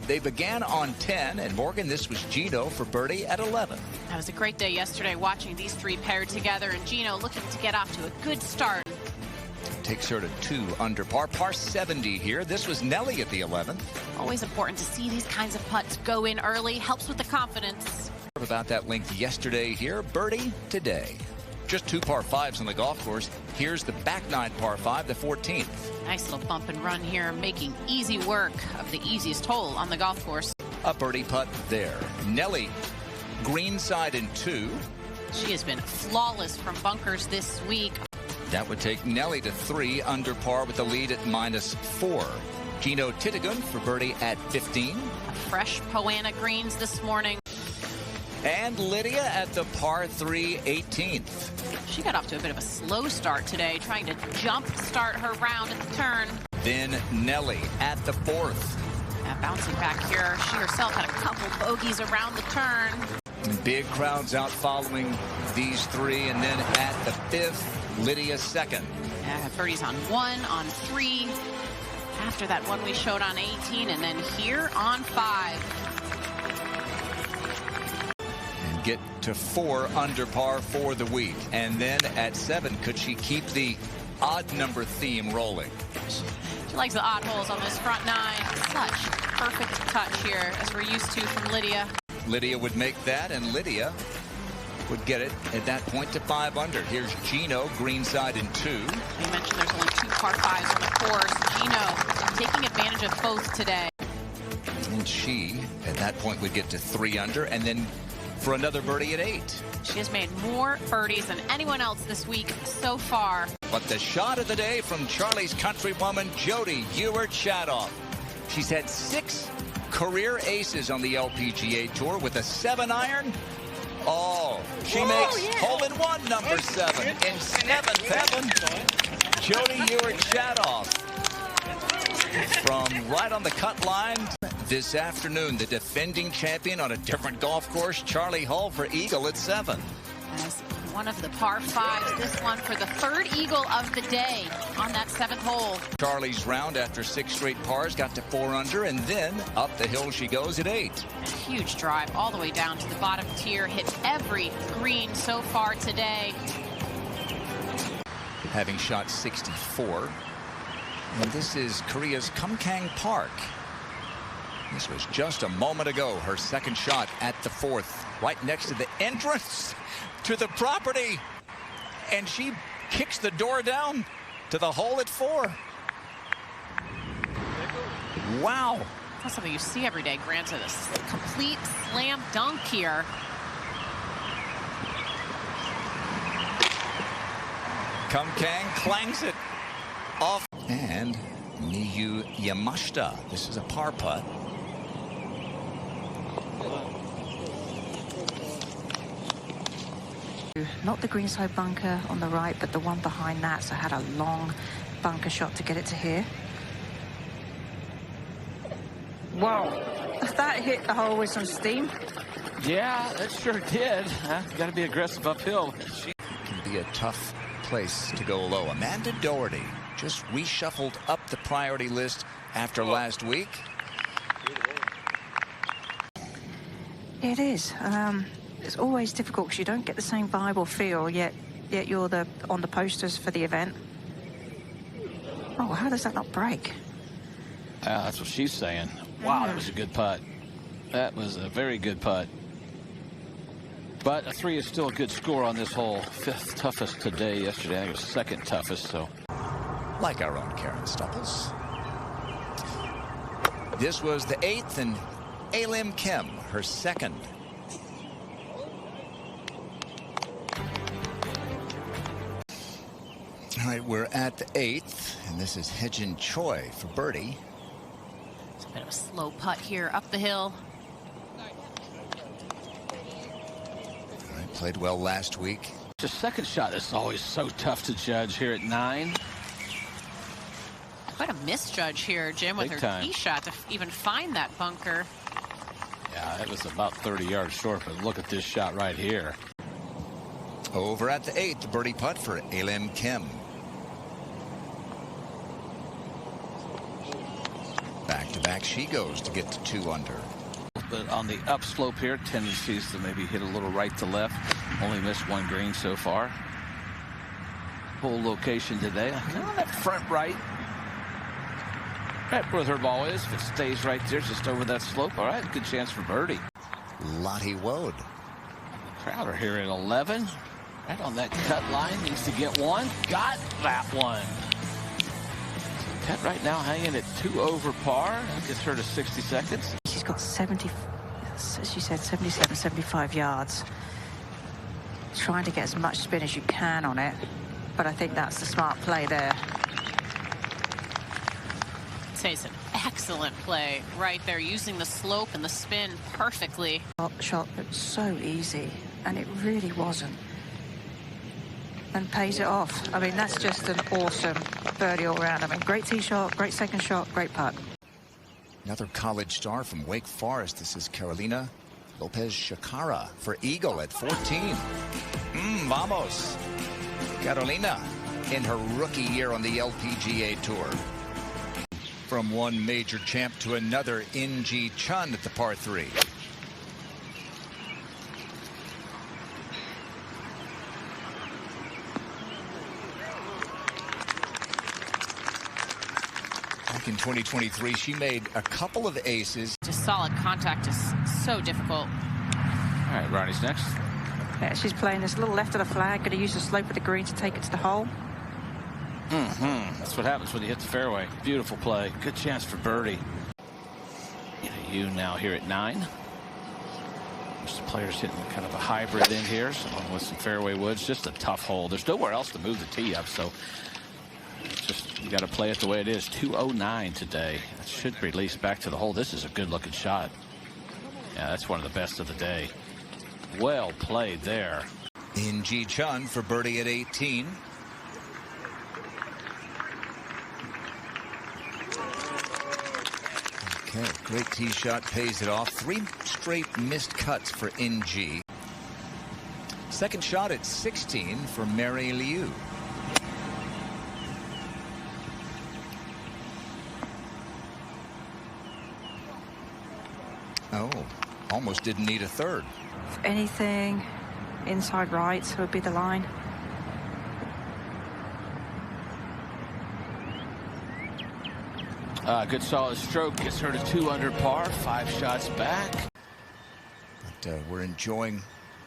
They began on 10, and Morgan, this was Jeeno for birdie at 11. That was a great day yesterday watching these three paired together, and Jeeno looking to get off to a good start. Takes her to 2 under par, par 70 here. This was Nelly at the 11th. Always important to see these kinds of putts go in early, helps with the confidence. About that length yesterday here, birdie today. Just 2 par 5s on the golf course. Here's the back 9 par 5, the 14th. Nice little bump and run here, making easy work of the easiest hole on the golf course. A birdie putt there. Nelly, green side in 2. She has been flawless from bunkers this week. That would take Nelly to 3 under par with the lead at -4. Jeeno Thitikul for birdie at 15. Fresh Poana greens this morning. And Lydia at the par 3 18th. She got off to a bit of a slow start today, trying to jump start her round at the turn. Then Nelly at the 4th. Bouncing back here, she herself had a couple bogeys around the turn. Big crowds out following these 3, and then at the 5th, Lydia second. Birdies on 1, on 3. After that one we showed on 18, and then here on 5. Get to 4 under par for the week. And then at 7, could she keep the odd number theme rolling? She likes the odd holes on this front 9. Such perfect touch here, as we're used to from Lydia. Lydia would make that, and Lydia would get it at that point to 5 under. Here's Jeeno, green side in 2. You mentioned there's only 2 par 5s on the course. Jeeno taking advantage of both today. And she, at that point, would get to 3 under, and then for another birdie at 8. She has made more birdies than anyone else this week so far. But the shot of the day from Charley's countrywoman, Jodi Ewart Shadoff. She's had 6 career aces on the LPGA Tour with a 7-iron. Oh, she makes hole-in-one number 7 in 7th heaven. Jodi Ewart Shadoff from right on the cut line. This afternoon, the defending champion on a different golf course, Charley Hull for eagle at 7. As one of the par 5s, this one for the 3rd eagle of the day on that 7th hole. Charley's round after 6 straight pars got to 4 under, and then up the hill she goes at 8. A huge drive all the way down to the bottom tier, hit every green so far today. Having shot 64. And this is Korea's Kumkang Park. This was just a moment ago, her second shot at the 4th, right next to the entrance to the property. And she kicks the door down to the hole at 4. Wow. That's something you see every day, granted. A complete slam dunk here. Kumkang clangs it off. And Miyu Yamashita. This is a par putt. Not the greenside bunker on the right, but the one behind that. So had a long bunker shot to get it to here. Wow, that hit the hole with some steam. Yeah, it sure did. Got to be aggressive uphill. It can be a tough place to go low. Amanda Doherty just reshuffled up the priority list after last week. It is. It's always difficult because you don't get the same vibe or feel, yet you're on the posters for the event. Oh, how does that not break? That's what she's saying. Wow, that was a good putt. That was a very good putt. But a 3 is still a good score on this hole. 5th toughest today. Yesterday, I think it was 2nd toughest. So, like our own Karen Stupples. This was the 8th, and A Lim Kim, her 2nd. All right, we're at the 8th, and this is Hye-Jin Choi for birdie. It's a bit of a slow putt here up the hill. All right, played well last week. the 2nd shot is always so tough to judge here at 9. Quite a misjudge here, Jim, with her tee shot to even find that bunker. Yeah, it was about 30 yards short, but look at this shot right here. Over at the 8th, the birdie putt for A Lim Kim. Back Back-to-back she goes to get to 2 under. But on the upslope here, tendencies to maybe hit a little right to left. Only missed 1 green so far. Full location today. On that front right. Right where her ball is. If it stays right there, just over that slope. All right, good chance for birdie. Lottie Woad. Krauter here at 11. Right on that cut line. Needs to get 1. Got that one. Cut right now hanging at 2 over par. That gets her to 60 seconds. She's got 70, as she said, 77, 75 yards. Trying to get as much spin as you can on it. But I think that's the smart play there. I'd say it's an excellent play right there, using the slope and the spin perfectly. Shot looked so easy, and it really wasn't. And pays it off. I mean, that's just an awesome birdie all round. I mean, great tee shot, great second shot, great putt. Another college star from Wake Forest. This is Carolina Lopez Chacarra for Eagle at 14. Vamos. Carolina in her rookie year on the LPGA Tour. From one major champ to another, In Gee Chun at the par 3. Back in 2023, she made a couple of aces. Just solid contact is so difficult. All right, Ronnie's next. Yeah, she's playing this little left of the flag. Going to use the slope of the green to take it to the hole. That's what happens when you hit the fairway. Beautiful play. Good chance for birdie. Ina Yoon now here at 9. Most players hitting kind of a hybrid in here, along with some fairway woods. Just a tough hole. There's nowhere else to move the tee up, so just you got to play it the way it is. 209 today. That should release back to the hole. This is a good-looking shot. Yeah, that's one of the best of the day. Well played there. In Gee Chun for birdie at 18. Okay, great tee shot, pays it off. 3 straight missed cuts for In Gee. Second shot at 16 for Mary Liu. Oh, almost didn't need a third. If anything, inside right would be the line. Good solid stroke. Gets her to 2 under par. 5 shots back. But we're enjoying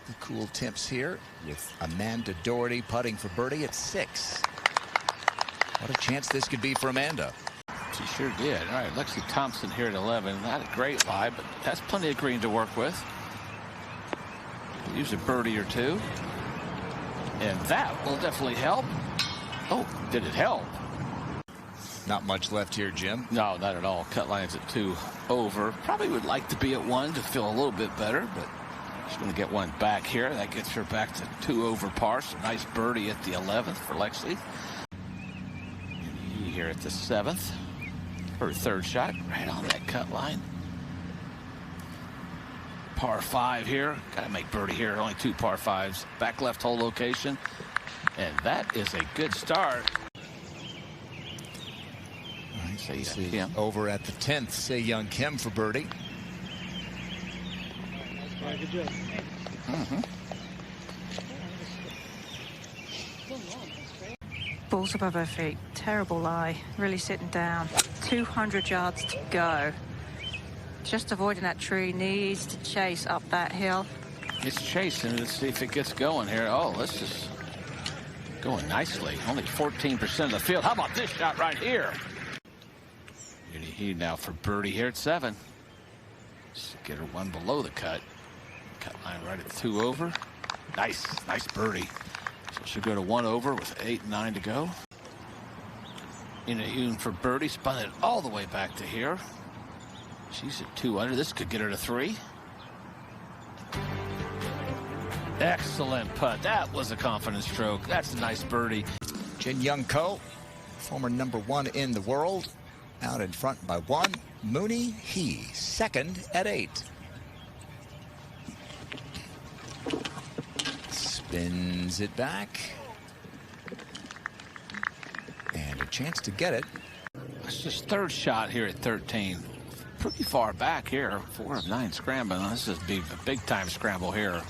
the cool temps here with Amanda Doherty putting for birdie at 6. What a chance this could be for Amanda. She sure did. All right, Lexi Thompson here at 11. Not a great lie, but has plenty of green to work with. Use a birdie or 2. And that will definitely help. Oh, did it help? Not much left here, Jim. No, not at all. Cut lines at 2 over. Probably would like to be at 1 to feel a little bit better, but she's going to get 1 back here. That gets her back to 2 over par. So nice birdie at the 11th for Lexi. Here at the 7th. Her 3rd shot right on that cut line. Par 5 here. Got to make birdie here. Only 2 par 5s. Back left hole location. And that is a good start. Sei Young Kim. Over at the 10th, Sei Young Kim for birdie. Good job. Balls above her feet. Terrible lie. Really sitting down. 200 yards to go. Just avoiding that tree. Needs to chase up that hill. It's chasing. Let's see if it gets going here. Oh, let's just going nicely. Only 14% of the field. How about this shot right here? Muni He now for birdie here at 7. Just get her 1 below the cut. Cut line right at 2 over. Nice birdie. So she'll go to 1 over with 8 and 9 to go. Ina Yoon for birdie. Spun it all the way back to here. She's at 2 under. This could get her to 3. Excellent putt. That was a confident stroke. That's a nice birdie. Lydia Ko, former #1 in the world, out in front by 1. Muni He, 2nd at 8. Spins it back. And a chance to get it. It's his 3rd shot here at 13. pretty far back here. 4 of 9 scrambling. This is be a big time scramble here.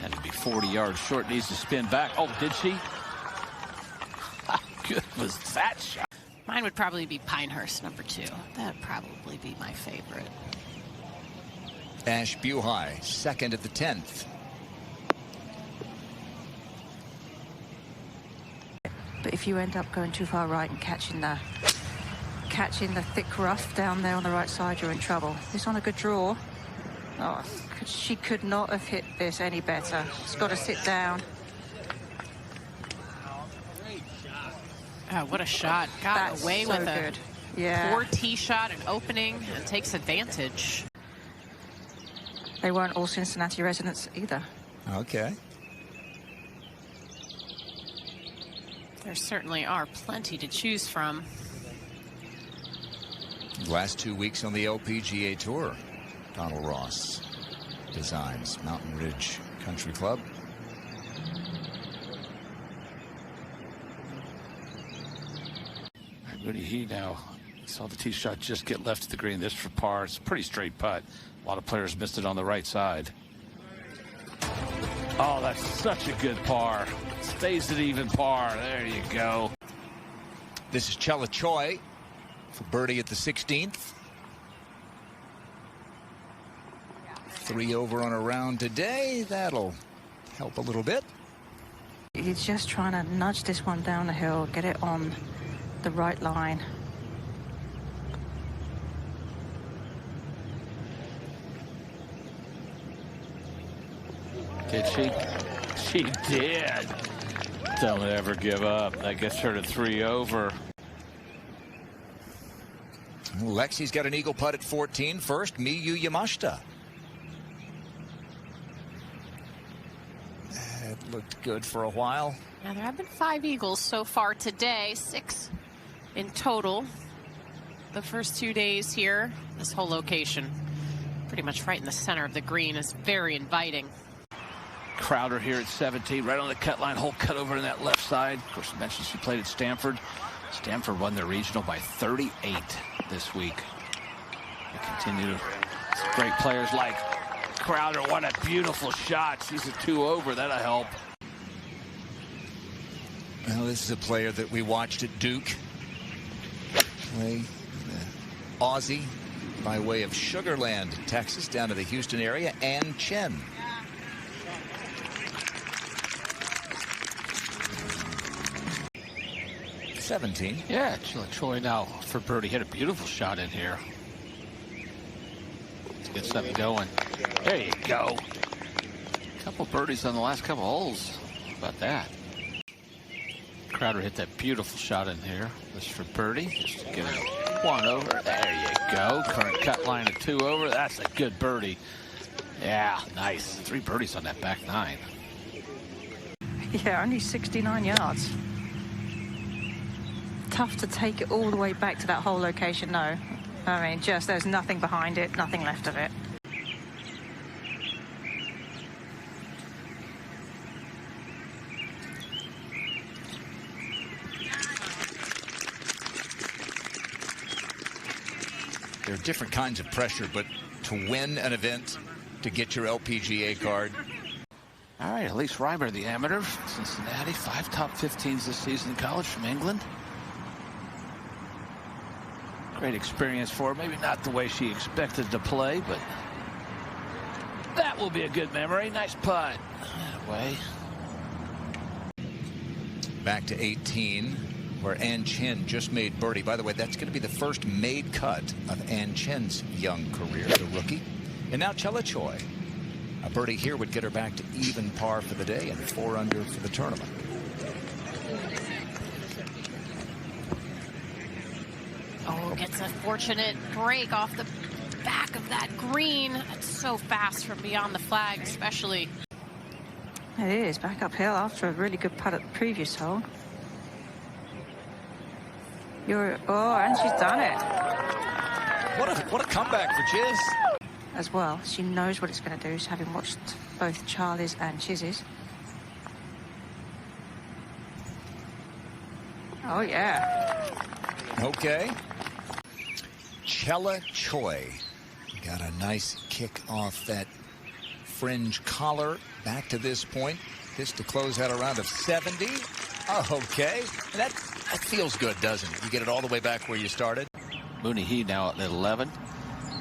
Had to be 40 yards short. Needs to spin back. Oh, did she? How good was that shot? Mine would probably be Pinehurst, number 2. That'd probably be my favorite. Ash Buhai, second at the 10th. But if you end up going too far right and catching the thick rough down there on the right side, you're in trouble. This on a good draw. Oh, she could not have hit this any better. She's got to sit down. Oh, what a shot. Got That's away so with good. a Yeah. poor tee shot and opening and takes advantage. They weren't all Cincinnati residents either. Okay. There certainly are plenty to choose from. Last 2 weeks on the LPGA Tour. Donald Ross designs Mountain Ridge Country Club. Muni He now saw the tee shot just get left to the green. This for par. It's a pretty straight putt. A lot of players missed it on the right side. Oh, that's such a good par. Stays at even par. There you go. This is Choi for birdie at the 16th. 3 over on a round today. That'll help a little bit. He's just trying to nudge this one down the hill, get it on the right line. Did she? She did. Don't ever give up. That gets her to 3 over. Lexi's got an eagle putt at 14. First, Miyu Yamashita. It looked good for a while. Now, there have been 5 eagles so far today, 6 in total. The first 2 days here, this whole location, pretty much right in the center of the green, is very inviting. Krauter here at 17, right on the cut line. Hole cut over on that left side. Of course, I mentioned she played at Stanford. Stanford won their regional by 38 this week. They continue. Great players like Krauter. What a beautiful shot. She's a 2 over. That'll help. Well, this is a player that we watched at Duke play Aussie by way of Sugar Land, Texas, down to the Houston area, and Chen. '17. Yeah, Choi now for birdie. Hit a beautiful shot in here. Let's get something going. There you go. Couple birdies on the last couple holes. How about that? Krauter hit that beautiful shot in here. This for birdie. Just to get it 1 over. There you go. Current cut line at 2 over. That's a good birdie. Yeah, nice. 3 birdies on that back 9. Yeah, only 69 yards. Tough to take it all the way back to that whole location, no. I mean, just there's nothing behind it, nothing left of it. There are different kinds of pressure, but to win an event, to get your LPGA card. All right, Elise Reimer, the amateur, Cincinnati, 5 top 15s this season in college from England. Great experience for her. Maybe not the way she expected to play, but that will be a good memory. Nice putt. That way. Back to 18, where An Chen just made birdie. By the way, that's going to be the first made cut of An Chen's young career, the rookie. And now Choi. A birdie here would get her back to even par for the day and 4 under for the tournament. Oh, gets a fortunate break off the back of that green. It's so fast from beyond the flag, especially. It is back uphill after a really good putt at the previous hole. And she's done it. What a comeback for Chiz. As well, she knows what it's going to do, having watched both Charlie's and Chizzy's. Oh, yeah. Okay. Choi. Got a nice kick off that fringe collar back to this point. This to close out a round of 70. Oh, okay. That feels good, doesn't it? You get it all the way back where you started. Muni He now at 11.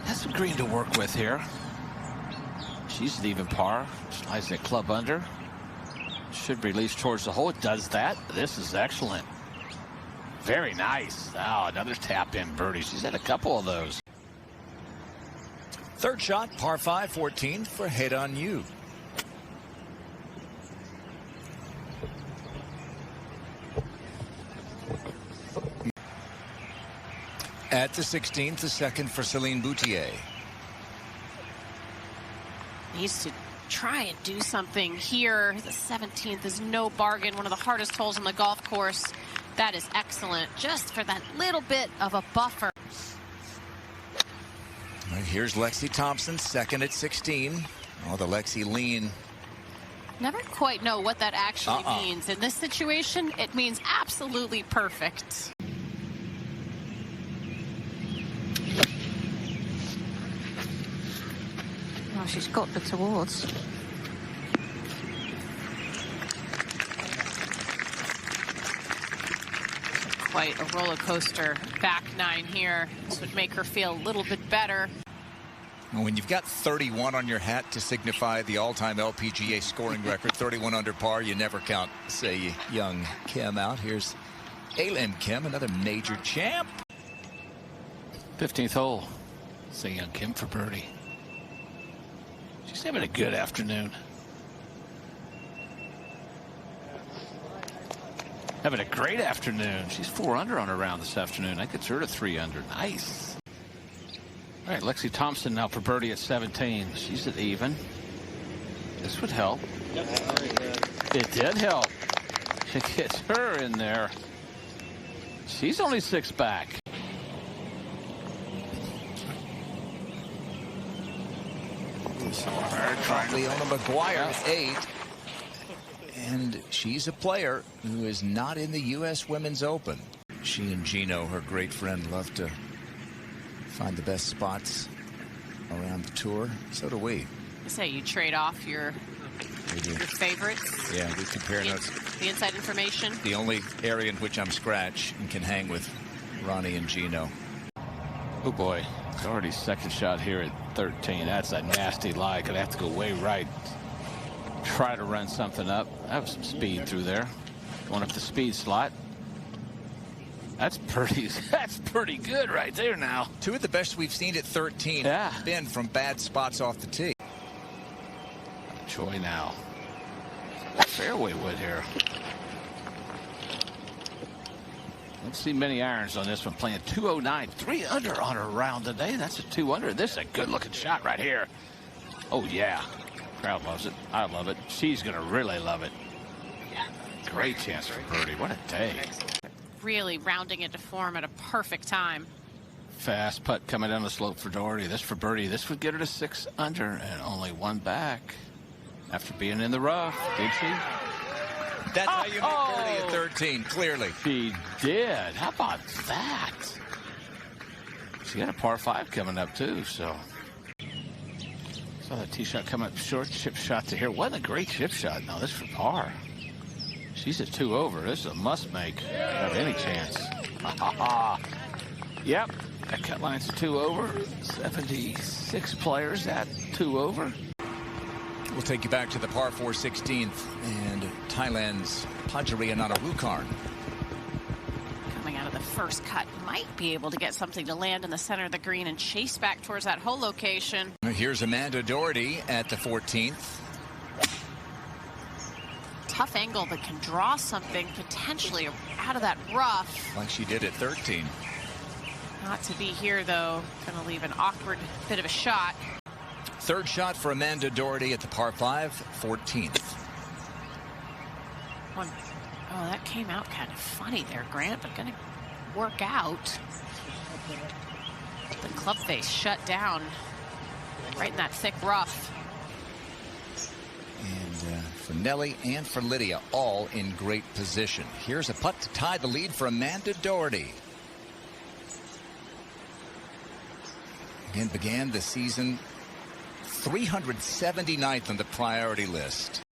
Has some green to work with here. She's an even par. Slides that club under. Should release towards the hole. It does that. This is excellent. Very nice. Oh, another tap-in birdie. She's had a couple of those. Third shot, par 5, 14th for Hye-Jin Yu. At the 16th, the second for Celine Boutier. Needs to try and do something here. The 17th is no bargain. One of the hardest holes on the golf course. That is excellent, just for that little bit of a buffer. All right, here's Lexi Thompson, second at 16. Oh, the Lexi lean. Never quite know what that actually means. In this situation, it means absolutely perfect. Oh, she's got the towards. Quite a roller coaster back nine here. This would make her feel a little bit better. When you've got 31 on your hat to signify the all-time LPGA scoring record, 31 under par, you never count Sei Young Kim out. Here's A Lim Kim, another major champ. 15th hole. Sei Young Kim for birdie. She's having a good afternoon. Having a great afternoon. She's 4 under on her round this afternoon. I consider her 3 under. Nice. All right, Lexi Thompson now for birdie at 17. She's at even. This would help. It did help. It gets her in there. She's only 6 back. Leona McGuire with 8. And she's a player who is not in the U.S. Women's Open. She and Jeeno, her great friend, love to find the best spots around the tour. So do we. I say you trade off your favorites. Yeah, we compare notes. The inside information. The only area in which I'm scratch and can hang with Ronnie and Jeeno. Oh boy, Doherty's second shot here at 13. That's a nasty lie. Gonna have to go way right. Try to run something up. That was some speed through there. Going up the speed slot. That's pretty good right there now. 2 of the best we've seen at 13. Yeah. Been from bad spots off the tee. Choi now. Fairway wood here. Don't see many irons on this one. Playing 209. 3 under on her round today. That's a 2 under. This is a good looking shot right here. Oh yeah. Crowd loves it. I love it. She's going to really love it. Great chance for birdie. What a day. Really rounding it to form at a perfect time. Fast putt coming down the slope for Doherty. This for birdie. This would get her to 6 under and only 1 back after being in the rough. Did she? That's how you make birdie at 13, clearly. She did. How about that? She got a par 5 coming up, too, so. Saw that tee shot come up short. Chip shot to here. Wasn't a great chip shot. No, this for par. She's at 2 over. This is a must make. Have any chance. Yep. That cut line's 2 over. 76 players at 2 over. We'll take you back to the par 4 16th and Thailand's Pajariananarukarn. Coming out of the first cut, might be able to get something to land in the center of the green and chase back towards that hole location. Here's Amanda Doherty at the 14th. Tough angle that can draw something potentially out of that rough. Like she did at 13. Not to be here, though. Going to leave an awkward bit of a shot. Third shot for Amanda Doherty at the par 5, 14th. Oh, that came out kind of funny there, Grant, but going to work out. The club face shut down right in that thick rough. And for Nelly and for Lydia, all in great position. Here's a putt to tie the lead for Amanda Doherty. and began the season 379th on the priority list.